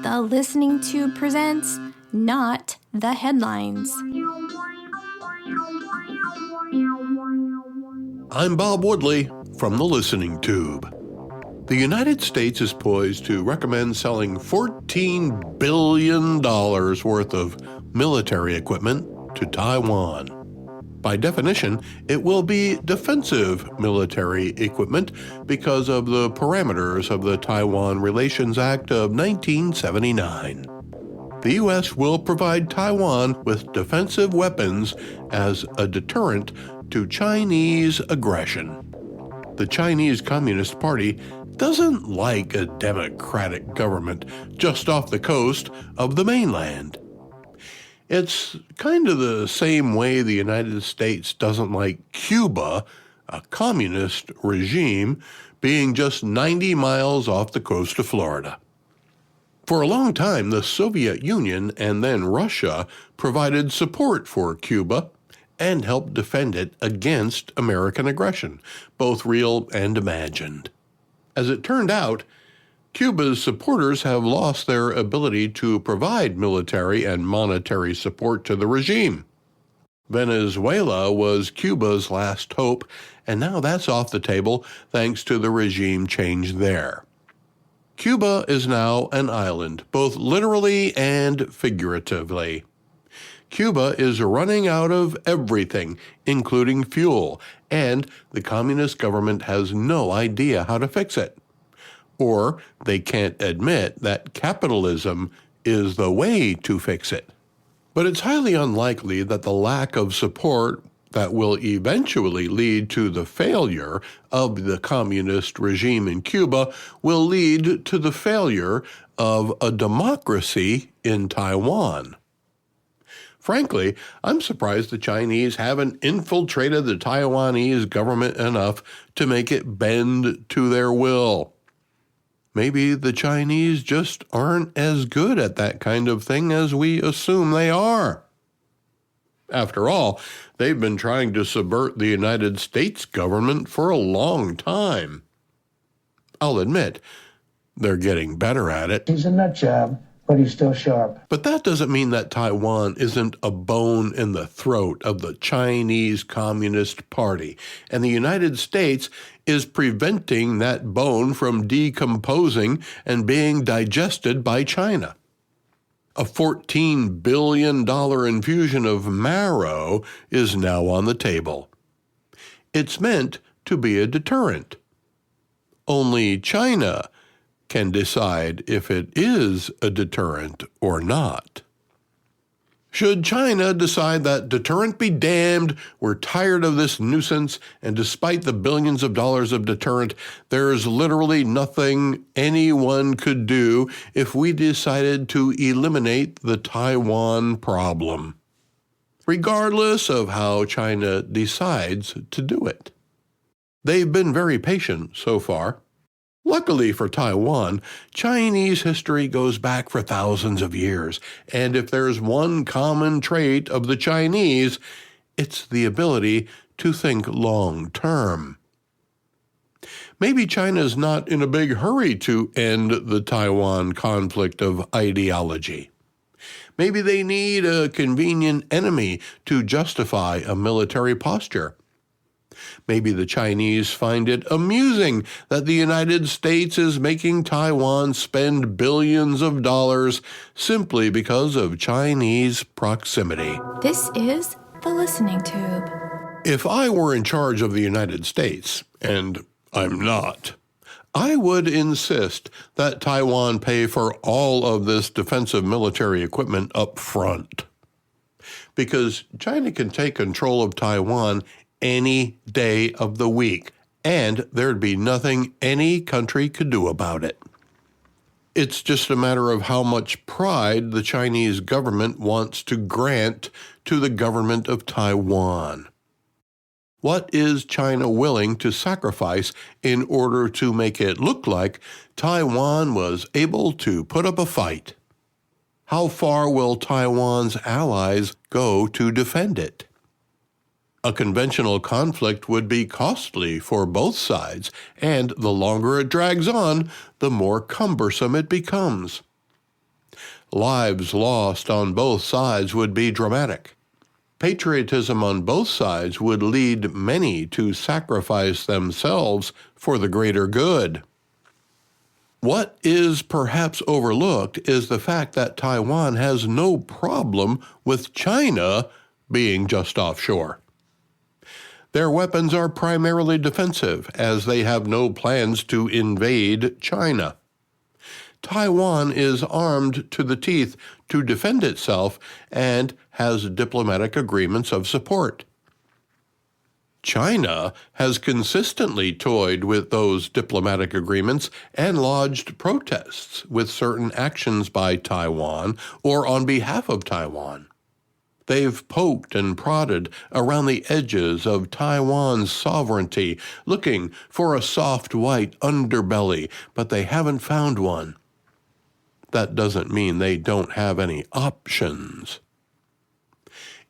The Listening Tube presents Not the Headlines. I'm Bob Woodley from The Listening Tube. The United States is poised to recommend selling $14 billion worth of military equipment to Taiwan. By definition, it will be defensive military equipment because of the parameters of the Taiwan Relations Act of 1979. The U.S. will provide Taiwan with defensive weapons as a deterrent to Chinese aggression. The Chinese Communist Party doesn't like a democratic government just off the coast of the mainland. It's kind of the same way the United States doesn't like Cuba, a communist regime, being just 90 miles off the coast of Florida. For a long time, the Soviet Union and then Russia provided support for Cuba and helped defend it against American aggression, both real and imagined. As it turned out, Cuba's supporters have lost their ability to provide military and monetary support to the regime. Venezuela was Cuba's last hope, and now that's off the table thanks to the regime change there. Cuba is now an island, both literally and figuratively. Cuba is running out of everything, including fuel, and the communist government has no idea how to fix it. Or they can't admit that capitalism is the way to fix it. But it's highly unlikely that the lack of support that will eventually lead to the failure of the communist regime in Cuba will lead to the failure of a democracy in Taiwan. Frankly, I'm surprised the Chinese haven't infiltrated the Taiwanese government enough to make it bend to their will. Maybe the Chinese just aren't as good at that kind of thing as we assume they are. After all, they've been trying to subvert the United States government for a long time. I'll admit, they're getting better at it. He's a nut job, but he's still sharp. But that doesn't mean that Taiwan isn't a bone in the throat of the Chinese Communist Party, and the United States is preventing that bone from decomposing and being digested by China. A $14 billion infusion of marrow is now on the table. It's meant to be a deterrent. Only China can decide if it is a deterrent or not. Should China decide that deterrent be damned, we're tired of this nuisance, and despite the billions of dollars of deterrent, there's literally nothing anyone could do if we decided to eliminate the Taiwan problem, regardless of how China decides to do it. They've been very patient so far. Luckily for Taiwan, Chinese history goes back for thousands of years, and if there's one common trait of the Chinese, it's the ability to think long-term. Maybe China's not in a big hurry to end the Taiwan conflict of ideology. Maybe they need a convenient enemy to justify a military posture. Maybe the Chinese find it amusing that the United States is making Taiwan spend billions of dollars simply because of Chinese proximity. This is The Listening Tube. If I were in charge of the United States, and I'm not, I would insist that Taiwan pay for all of this defensive military equipment up front. Because China can take control of Taiwan any day of the week, and there'd be nothing any country could do about it. It's just a matter of how much pride the Chinese government wants to grant to the government of Taiwan. What is China willing to sacrifice in order to make it look like Taiwan was able to put up a fight? How far will Taiwan's allies go to defend it? A conventional conflict would be costly for both sides, and the longer it drags on, the more cumbersome it becomes. Lives lost on both sides would be dramatic. Patriotism on both sides would lead many to sacrifice themselves for the greater good. What is perhaps overlooked is the fact that Taiwan has no problem with China being just offshore. Their weapons are primarily defensive, as they have no plans to invade China. Taiwan is armed to the teeth to defend itself and has diplomatic agreements of support. China has consistently toyed with those diplomatic agreements and lodged protests with certain actions by Taiwan or on behalf of Taiwan. They've poked and prodded around the edges of Taiwan's sovereignty, looking for a soft white underbelly, but they haven't found one. That doesn't mean they don't have any options.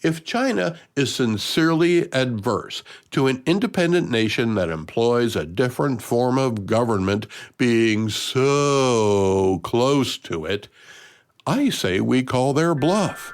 If China is sincerely adverse to an independent nation that employs a different form of government being so close to it, I say we call their bluff.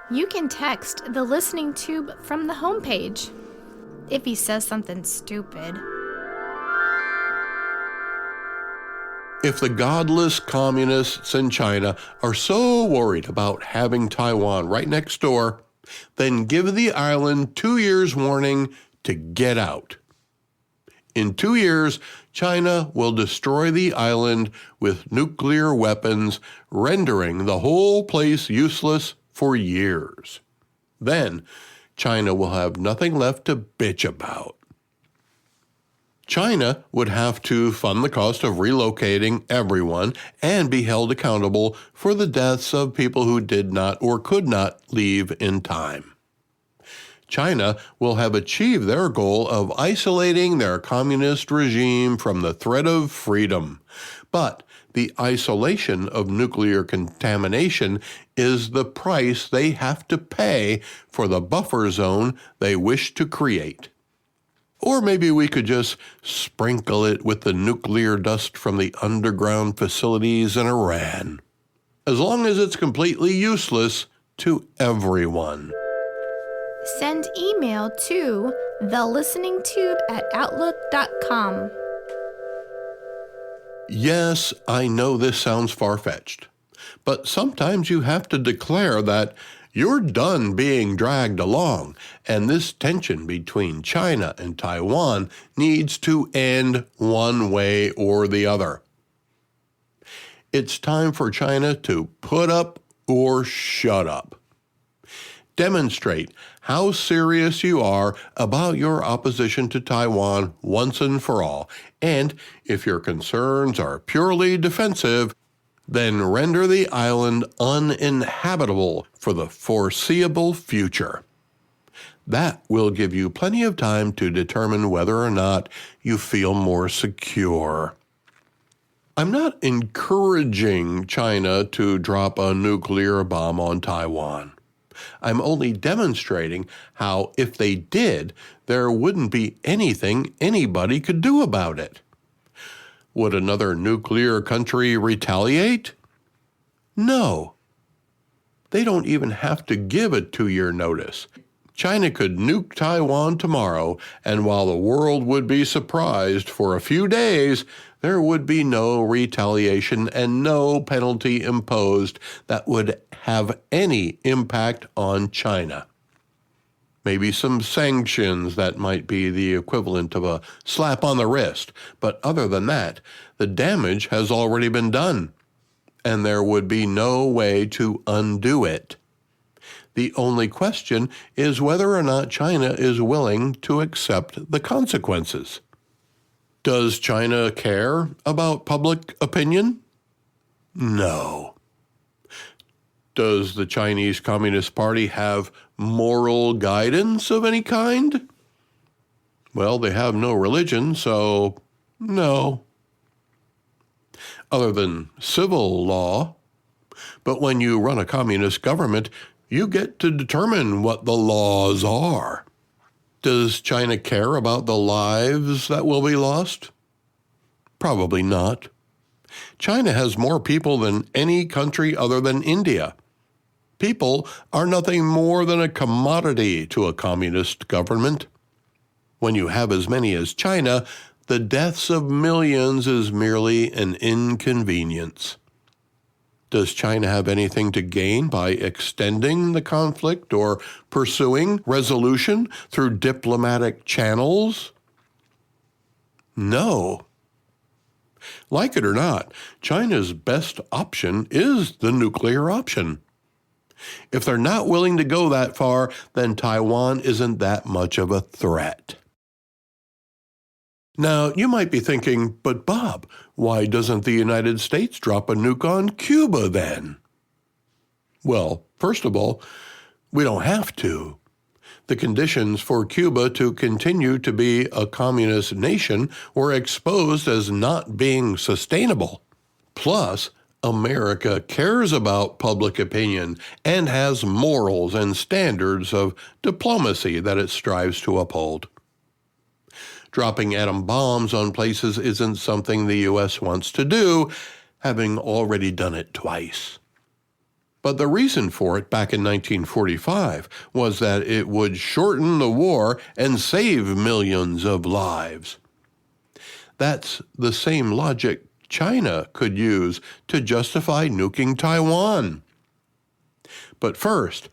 You can text the listening tube from the homepage if he says something stupid. If the godless communists in China are so worried about having Taiwan right next door, then give the island 2 years' warning to get out. In 2 years, China will destroy the island with nuclear weapons, rendering the whole place useless for years. Then, China will have nothing left to bitch about. China would have to fund the cost of relocating everyone and be held accountable for the deaths of people who did not or could not leave in time. China will have achieved their goal of isolating their communist regime from the threat of freedom. But the isolation of nuclear contamination is the price they have to pay for the buffer zone they wish to create. Or maybe we could just sprinkle it with the nuclear dust from the underground facilities in Iran, as long as it's completely useless to everyone. Send email to thelisteningtube@outlook.com. Yes, I know this sounds far-fetched, but sometimes you have to declare that you're done being dragged along, and this tension between China and Taiwan needs to end one way or the other. It's time for China to put up or shut up. Demonstrate how serious you are about your opposition to Taiwan once and for all, and if your concerns are purely defensive, then render the island uninhabitable for the foreseeable future. That will give you plenty of time to determine whether or not you feel more secure. I'm not encouraging China to drop a nuclear bomb on Taiwan. I'm only demonstrating how, if they did, there wouldn't be anything anybody could do about it. Would another nuclear country retaliate? No. They don't even have to give a 2-year notice. China could nuke Taiwan tomorrow, and while the world would be surprised for a few days, there would be no retaliation and no penalty imposed that would have any impact on China. Maybe some sanctions that might be the equivalent of a slap on the wrist, but other than that, the damage has already been done, and there would be no way to undo it. The only question is whether or not China is willing to accept the consequences. Does China care about public opinion? No. Does the Chinese Communist Party have moral guidance of any kind? Well, they have no religion, so no. Other than civil law. But when you run a communist government, you get to determine what the laws are. Does China care about the lives that will be lost? Probably not. China has more people than any country other than India. People are nothing more than a commodity to a communist government. When you have as many as China, the deaths of millions is merely an inconvenience. Does China have anything to gain by extending the conflict or pursuing resolution through diplomatic channels? No. Like it or not, China's best option is the nuclear option. If they're not willing to go that far, then Taiwan isn't that much of a threat. Now, you might be thinking, but Bob, why doesn't the United States drop a nuke on Cuba then? Well, first of all, we don't have to. The conditions for Cuba to continue to be a communist nation were exposed as not being sustainable. Plus, America cares about public opinion and has morals and standards of diplomacy that it strives to uphold. Dropping atom bombs on places isn't something the U.S. wants to do, having already done it twice. But the reason for it back in 1945 was that it would shorten the war and save millions of lives. That's the same logic China could use to justify nuking Taiwan. But first,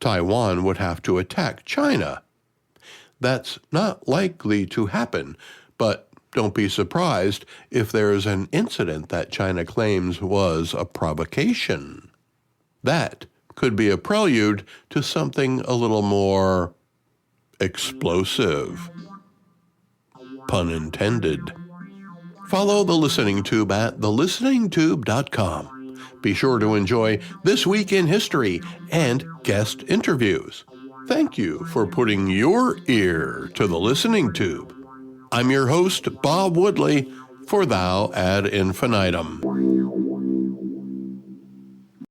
Taiwan would have to attack China. That's not likely to happen, but don't be surprised if there's an incident that China claims was a provocation. That could be a prelude to something a little more explosive. Pun intended. Follow The Listening Tube at thelisteningtube.com. Be sure to enjoy This Week in History and guest interviews. Thank you for putting your ear to The Listening Tube. I'm your host, Bob Woodley, for Thou Ad Infinitum.